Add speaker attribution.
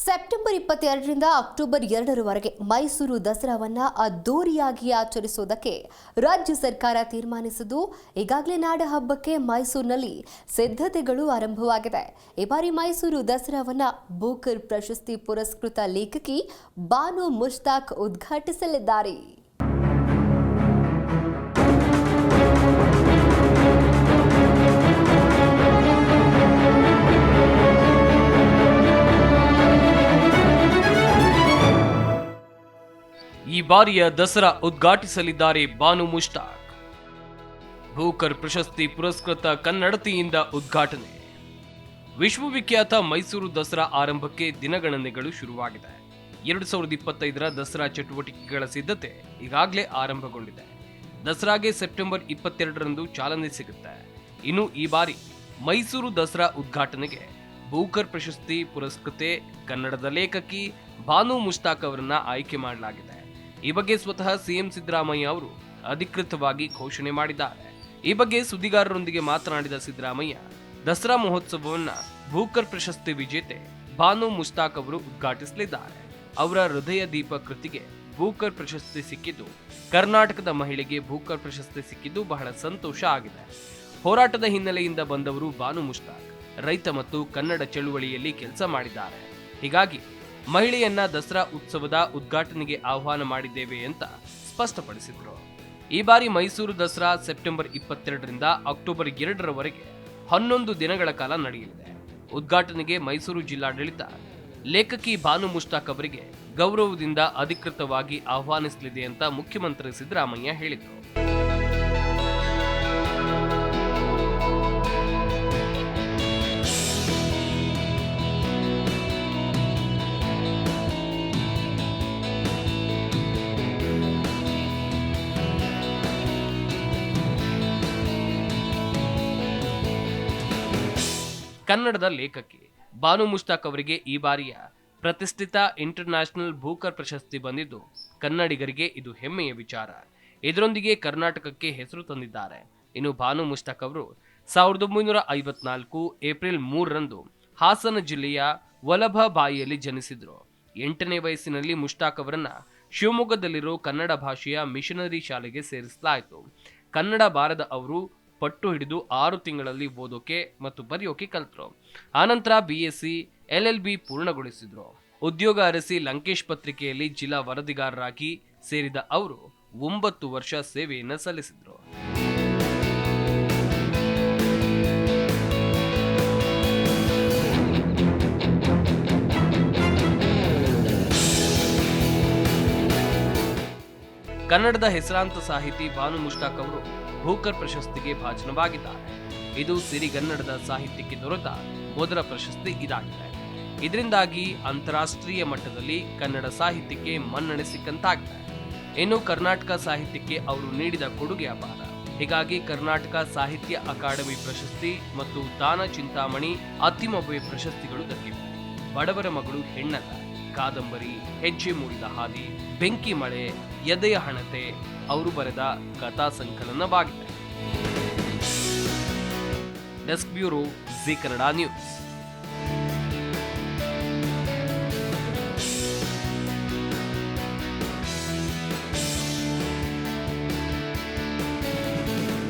Speaker 1: September 22ರಿಂದ October 2ರವರೆಗೆ Mysuru ದಸರಾವನ್ನ ಅದ್ದೂರಿಯಾಗಿ ಆಚರಿಸುವುದಕ್ಕೆ ರಾಜ್ಯ ಸರ್ಕಾರ ತೀರ್ಮಾನಿಸಿದ್ದು, ಈಗಾಗಲೇ ನಾಡ ಹಬ್ಬಕ್ಕೆ ಮೈಸೂರಿನಲ್ಲಿ ಸಿದ್ಧತೆಗಳು ಆರಂಭವಾಗಿದೆ. ಈ ಬಾರಿ ಮೈಸೂರು ದಸರಾವನ್ನ ಬೂಕರ್ ಪ್ರಶಸ್ತಿ ಪುರಸ್ಕೃತ ಲೇಖಕಿ ಬಾನು ಮುಷ್ತಾಕ್ ಉದ್ಘಾಟಿಸಲಿದ್ದಾರೆ.
Speaker 2: ಈ ಬಾರಿಯ ದಸರಾ ಉದ್ಘಾಟಿಸಲಿದ್ದಾರೆ ಬಾನು ಮುಷ್ತಾಕ್. ಬೂಕರ್ ಪ್ರಶಸ್ತಿ ಪುರಸ್ಕೃತ ಕನ್ನಡತಿಯಿಂದ ಉದ್ಘಾಟನೆ. ವಿಶ್ವವಿಖ್ಯಾತ ಮೈಸೂರು ದಸರಾ ಆರಂಭಕ್ಕೆ ದಿನಗಣನೆಗಳು ಶುರುವಾಗಿದೆ. 2025ರ ದಸರಾ ಚಟುವಟಿಕೆಗಳ ಸಿದ್ಧತೆ ಈಗಾಗಲೇ ಆರಂಭಗೊಂಡಿದೆ. ದಸರಾಗೆ ಸೆಪ್ಟೆಂಬರ್ 22ರಂದು ಚಾಲನೆ ಸಿಗುತ್ತೆ. ಇನ್ನು ಈ ಬಾರಿ ಮೈಸೂರು ದಸರಾ ಉದ್ಘಾಟನೆಗೆ ಬೂಕರ್ ಪ್ರಶಸ್ತಿ ಪುರಸ್ಕೃತೆ ಕನ್ನಡದ ಲೇಖಕಿ ಬಾನು ಮುಷ್ತಾಕ್ ಅವರನ್ನ ಆಯ್ಕೆ ಮಾಡಲಾಗಿದೆ. ಈ ಬಗ್ಗೆ ಸ್ವತಃ ಸಿಎಂ ಸಿದ್ದರಾಮಯ್ಯ ಅವರು ಅಧಿಕೃತವಾಗಿ ಘೋಷಣೆ ಮಾಡಿದ್ದಾರೆ. ಈ ಬಗ್ಗೆ ಸುದ್ದಿಗಾರರೊಂದಿಗೆ ಮಾತನಾಡಿದ ಸಿದ್ದರಾಮಯ್ಯ, ದಸರಾ ಮಹೋತ್ಸವವನ್ನ ಬೂಕರ್ ಪ್ರಶಸ್ತಿ ವಿಜೇತೆ ಬಾನು ಮುಷ್ತಾಕ್ ಅವರು ಉದ್ಘಾಟಿಸಲಿದ್ದಾರೆ. ಅವರ ಹೃದಯ ದೀಪ ಕೃತಿಗೆ ಬೂಕರ್ ಪ್ರಶಸ್ತಿ ಸಿಕ್ಕಿದ್ದು, ಕರ್ನಾಟಕದ ಮಹಿಳೆಗೆ ಬೂಕರ್ ಪ್ರಶಸ್ತಿ ಸಿಕ್ಕಿದ್ದು ಬಹಳ ಸಂತೋಷ ಆಗಿದೆ. ಹೋರಾಟದ ಹಿನ್ನೆಲೆಯಿಂದ ಬಂದವರು ಬಾನು ಮುಷ್ತಾಕ್ ರೈತ ಮತ್ತು ಕನ್ನಡ ಚಳುವಳಿಯಲ್ಲಿ ಕೆಲಸ ಮಾಡಿದ್ದಾರೆ. ಹೀಗಾಗಿ ಮಹಿಳೆಯನ್ನ ದಸರಾ ಉತ್ಸವದ ಉದ್ಘಾಟನೆಗೆ ಆಹ್ವಾನ ಮಾಡಿದ್ದೇವೆ ಅಂತ ಸ್ಪಷ್ಟಪಡಿಸಿದ್ರು. ಈ ಬಾರಿ ಮೈಸೂರು ದಸರಾ ಸೆಪ್ಟೆಂಬರ್ 22ರಿಂದ ಅಕ್ಟೋಬರ್ 2ರವರೆಗೆ 11 ದಿನಗಳ ಕಾಲ ನಡೆಯಲಿದೆ. ಉದ್ಘಾಟನೆಗೆ ಮೈಸೂರು ಜಿಲ್ಲಾಡಳಿತ ಲೇಖಕಿ ಬಾನು ಮುಷ್ತಾಕ್ ಅವರಿಗೆ ಗೌರವದಿಂದ ಅಧಿಕೃತವಾಗಿ ಆಹ್ವಾನಿಸಲಿದೆ ಅಂತ ಮುಖ್ಯಮಂತ್ರಿ ಸಿದ್ದರಾಮಯ್ಯ ಹೇಳಿದರು. ಕನ್ನಡದ ಲೇಖಕಿ ಬಾನು ಮುಷ್ತಾಕ್ ಅವರಿಗೆ ಈ ಬಾರಿಯ ಪ್ರತಿಷ್ಠಿತ ಇಂಟರ್ನ್ಯಾಷನಲ್ ಬೂಕರ್ ಪ್ರಶಸ್ತಿ ಬಂದಿದ್ದು, ಕನ್ನಡಿಗರಿಗೆ ಇದು ಹೆಮ್ಮೆಯ ವಿಚಾರ. ಇದರೊಂದಿಗೆ ಕರ್ನಾಟಕಕ್ಕೆ ಹೆಸರು ತಂದಿದ್ದಾರೆ. ಇನ್ನು ಬಾನು ಮುಷ್ತಾಕ್ ಅವರು 1954 ಏಪ್ರಿಲ್ 3ರಂದು ಹಾಸನ ಜಿಲ್ಲೆಯ ವಲಭಬಾಯಿಯಲ್ಲಿ ಜನಿಸಿದ್ರು. 8ನೇ ವಯಸ್ಸಿನಲ್ಲಿ ಮುಷ್ತಾಕ್ ಅವರನ್ನ ಶಿವಮೊಗ್ಗದಲ್ಲಿರೋ ಕನ್ನಡ ಭಾಷೆಯ ಮಿಷನರಿ ಶಾಲೆಗೆ ಸೇರಿಸಲಾಯಿತು. ಕನ್ನಡ ಬಾರದ ಅವರು ಪಟ್ಟು ಹಿಡಿದು 6 ತಿಂಗಳಲ್ಲಿ ಓದೋಕೆ ಮತ್ತು ಬರೆಯೋಕೆ ಕಲಿತರು. ಆನಂತರ BSc LLB ಪೂರ್ಣಗೊಳಿಸಿದ್ರು. ಉದ್ಯೋಗ ಅರಸಿ ಲಂಕೇಶ್ ಪತ್ರಿಕೆಯಲ್ಲಿ ಜಿಲ್ಲಾ ವರದಿಗಾರರಾಗಿ ಸೇರಿದ ಅವರು 9 ವರ್ಷ ಸೇವೆಯನ್ನು ಸಲ್ಲಿಸಿದ್ರು. ಕನ್ನಡದ ಹೆಸರಾಂತ ಸಾಹಿತಿ ಬಾನು ಮುಷ್ತಾಕ್ ಅವರು ಬೂಕರ್ ಪ್ರಶಸ್ತಿಗೆ ಭಾಜನವಾಗಿದ್ದಾರೆ. ಇದು ಸಿರಿಗನ್ನಡದ ಸಾಹಿತ್ಯಕ್ಕೆ ದೊರೆತ ಮೊದಲ ಪ್ರಶಸ್ತಿ ಇದಾಗಿದೆ. ಇದರಿಂದಾಗಿ ಅಂತಾರಾಷ್ಟ್ರೀಯ ಮಟ್ಟದಲ್ಲಿ ಕನ್ನಡ ಸಾಹಿತ್ಯಕ್ಕೆ ಮನ್ನಣೆ ಸಿಕ್ಕಂತಾಗಿದೆ. ಇನ್ನು ಕರ್ನಾಟಕ ಸಾಹಿತ್ಯಕ್ಕೆ ಅವರು ನೀಡಿದ ಕೊಡುಗೆ ಅಪಾರ. ಹೀಗಾಗಿ ಕರ್ನಾಟಕ ಸಾಹಿತ್ಯ ಅಕಾಡೆಮಿ ಪ್ರಶಸ್ತಿ ಮತ್ತು ದಾನ ಚಿಂತಾಮಣಿ ಅತ್ತಿಮಬ್ಬೆ ಪ್ರಶಸ್ತಿಗಳು ದಕ್ಕಿವೆ. ಬಡವರ ಮಗಳು ಹೆಣ್ಣಲ್ಲ, ಕಾದಂಬರಿ, ಹೆಜ್ಜೆ ಮೂಡಿದ ಹಾದಿ, ಬೆಂಕಿ ಮಳೆ, ಎದೆಯ ಹಣತೆ ಅವರು ಬರೆದ ಕಥಾ ಸಂಕಲನವಾಗಿದೆ. Desk bureau, Zee Kannada news.